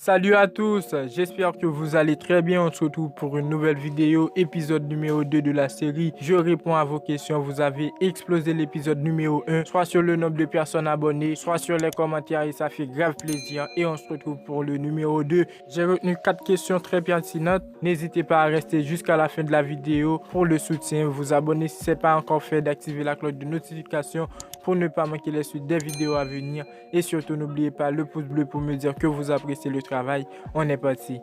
Salut à tous, j'espère que vous allez très bien. On se retrouve pour une nouvelle vidéo, épisode numéro 2 de la série. Je réponds à vos questions. Vous avez explosé l'épisode numéro 1, soit sur le nombre de personnes abonnées, soit sur les commentaires et ça fait grave plaisir. Et on se retrouve pour le numéro 2. J'ai retenu 4 questions très pertinentes. N'hésitez pas à rester jusqu'à la fin de la vidéo pour le soutien. Vous abonner si ce n'est pas encore fait, d'activer la cloche de notification pour ne pas manquer les suites des vidéos à venir. Et surtout, n'oubliez pas le pouce bleu pour me dire que vous appréciez le travail. On est parti.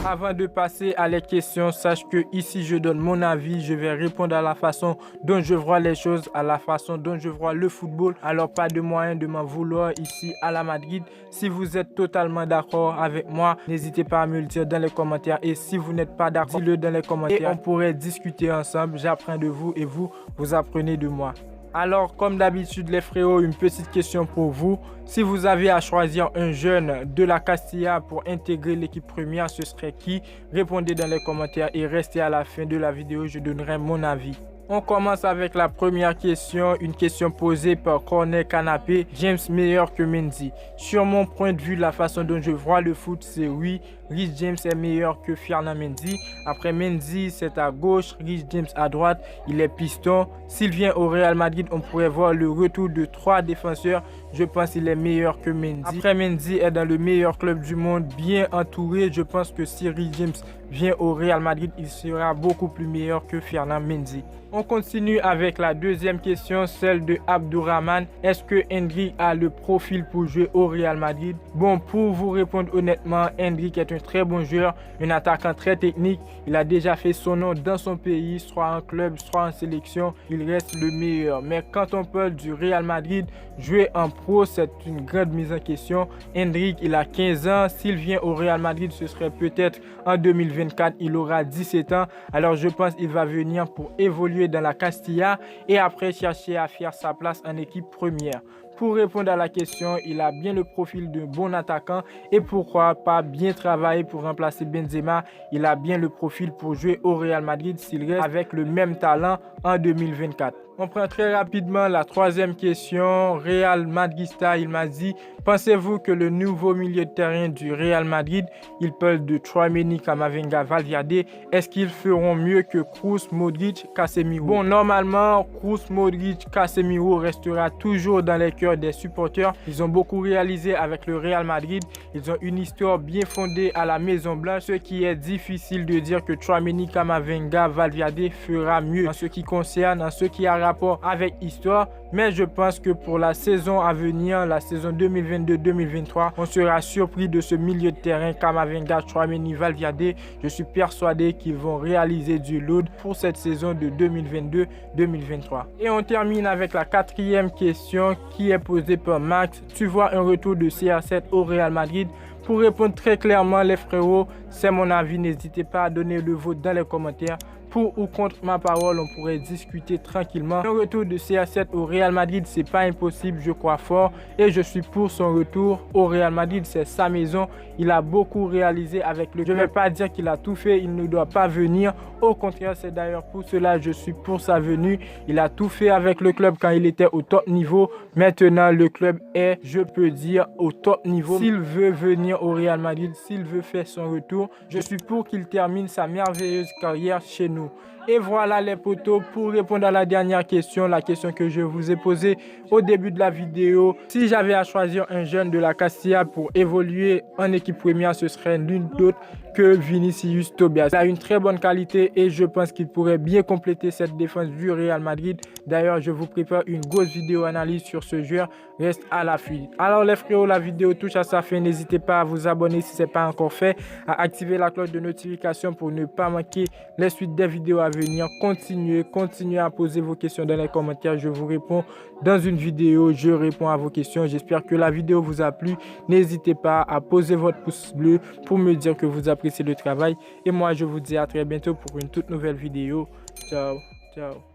Avant de passer à les questions, sache que ici je donne mon avis, je vais répondre à la façon dont je vois les choses, à la façon dont je vois le football. Alors pas de moyen de m'en vouloir ici à la Madrid. Si vous êtes totalement d'accord avec moi, n'hésitez pas à me le dire dans les commentaires. Et si vous n'êtes pas d'accord, dites-le dans les commentaires. Et on pourrait discuter ensemble. J'apprends de vous et vous apprenez de moi. Alors, comme d'habitude les frérots, une petite question pour vous. Si vous avez à choisir un jeune de la Castilla pour intégrer l'équipe première, ce serait qui? Répondez dans les commentaires et restez à la fin de la vidéo, je donnerai mon avis. On commence avec la première question, une question posée par Corner Canapé. James meilleur que Mendy? Sur mon point de vue, la façon dont je vois le foot, c'est oui, Reece James est meilleur que Ferland Mendy. Après Mendy, c'est à gauche, Reece James à droite, il est piston. S'il vient au Real Madrid, on pourrait voir le retour de 3 défenseurs. Je pense qu'il est meilleur que Mendy. Après, Mendy est dans le meilleur club du monde, bien entouré. Je pense que si Reece James vient au Real Madrid, il sera beaucoup plus meilleur que Ferland Mendy. On continue avec la deuxième question, celle de Abdourahman. Est-ce que Endrick a le profil pour jouer au Real Madrid? Bon, pour vous répondre honnêtement, Endrick est un très bon joueur, un attaquant très technique. Il a déjà fait son nom dans son pays, soit en club, soit en sélection. Il reste le meilleur. Mais quand on parle du Real Madrid, jouer en pro, c'est une grande mise en question. Endrick, il a 15 ans. S'il vient au Real Madrid, ce serait peut-être en 2024. Il aura 17 ans. Alors je pense qu'il va venir pour évoluer dans la Castilla et après chercher à faire sa place en équipe première. Pour répondre à la question, il a bien le profil de bon attaquant et pourquoi pas bien travailler pour remplacer Benzema. Il a bien le profil pour jouer au Real Madrid s'il reste avec le même talent en 2024. On prend très rapidement la troisième question. Real Madridista, il m'a dit, pensez-vous que le nouveau milieu de terrain du Real Madrid, il parle de Tchouaméni, Camavinga, Valverde, est-ce qu'ils feront mieux que Kroos, Modric, Casemiro? Bon, normalement, Kroos, Modric, Casemiro restera toujours dans les cœurs des supporters. Ils ont beaucoup réalisé avec le Real Madrid. Ils ont une histoire bien fondée à la Maison Blanche, ce qui est difficile de dire que Tchouaméni, Camavinga, Valverde fera mieux en ce qui concerne, en ce qui a rapport avec histoire. Mais je pense que pour la saison à venir, la saison 2022-2023, on sera surpris de ce milieu de terrain Camavinga, Tchouaméni, Valverde. Je suis persuadé qu'ils vont réaliser du lourd pour cette saison de 2022-2023. Et on termine avec la quatrième question qui est posée par Max. Tu vois un retour de CR7 au Real Madrid? Pour répondre très clairement les frérots, c'est mon avis. N'hésitez pas à donner le vote dans les commentaires. Pour ou contre ma parole, on pourrait discuter tranquillement. Un retour de CR7 au Real Madrid, c'est pas impossible, je crois fort. Et je suis pour son retour au Real Madrid, c'est sa maison. Il a beaucoup réalisé avec le club. Je ne vais pas dire qu'il a tout fait, il ne doit pas venir. Au contraire, c'est d'ailleurs pour cela que je suis pour sa venue. Il a tout fait avec le club quand il était au top niveau. Maintenant, le club est, je peux dire, au top niveau. S'il veut venir au Real Madrid, s'il veut faire son retour, je suis pour qu'il termine sa merveilleuse carrière chez nous. Et voilà les potos, pour répondre à la dernière question, la question que je vous ai posée au début de la vidéo. Si j'avais à choisir un jeune de la Castilla pour évoluer en équipe première, ce serait nul d'autre que Vinicius Tobias. Il a une très bonne qualité et je pense qu'il pourrait bien compléter cette défense du Real Madrid. D'ailleurs, je vous prépare une grosse vidéo analyse sur ce joueur. Reste à l'affût. Alors les frérots, la vidéo touche à sa fin. N'hésitez pas à vous abonner si ce n'est pas encore fait, à activer la cloche de notification pour ne pas manquer les suites des vidéos à venir. Continuez à poser vos questions dans les commentaires. Je vous réponds dans une vidéo. Je réponds à vos questions. J'espère que la vidéo vous a plu. N'hésitez pas à poser votre pouce bleu pour me dire que vous appréciez le travail. Et moi, je vous dis à très bientôt pour une toute nouvelle vidéo. Ciao, ciao.